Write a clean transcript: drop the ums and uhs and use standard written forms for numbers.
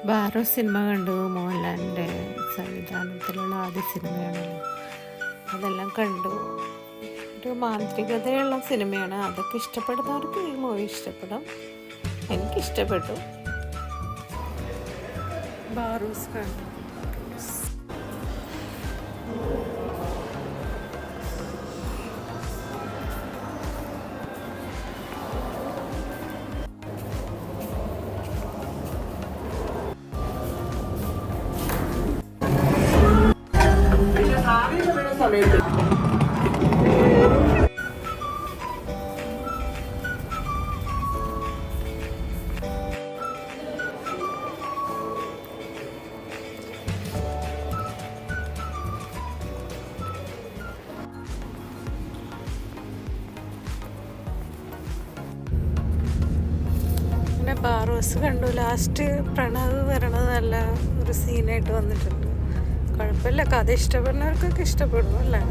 Baro cinema കണ്ടു. മോഹൻലാലിൻ്റെ സംവിധാനത്തിലുള്ള ആദ്യ സിനിമയാണല്ലോ, അതെല്ലാം കണ്ടു. ഒരു മാന്ത്രികതയുള്ള സിനിമയാണ്. അതൊക്കെ ഇഷ്ടപ്പെടുന്നവർക്ക് ഈ മൂവി ഇഷ്ടപ്പെടും. എനിക്കിഷ്ടപ്പെട്ടു. ബാറൂസ് കണ്ടു. സമയത്ത് പിന്നെ ബാറോസ് കണ്ടു. ലാസ്റ്റ് പ്രണവ് വരണത് നല്ല ഒരു സീനായിട്ട് വന്നിട്ടുണ്ട്. കുഴപ്പമില്ല, കഥ ഇഷ്ടപ്പെടുന്നവർക്കൊക്കെ ഇഷ്ടപ്പെടും അല്ലേ.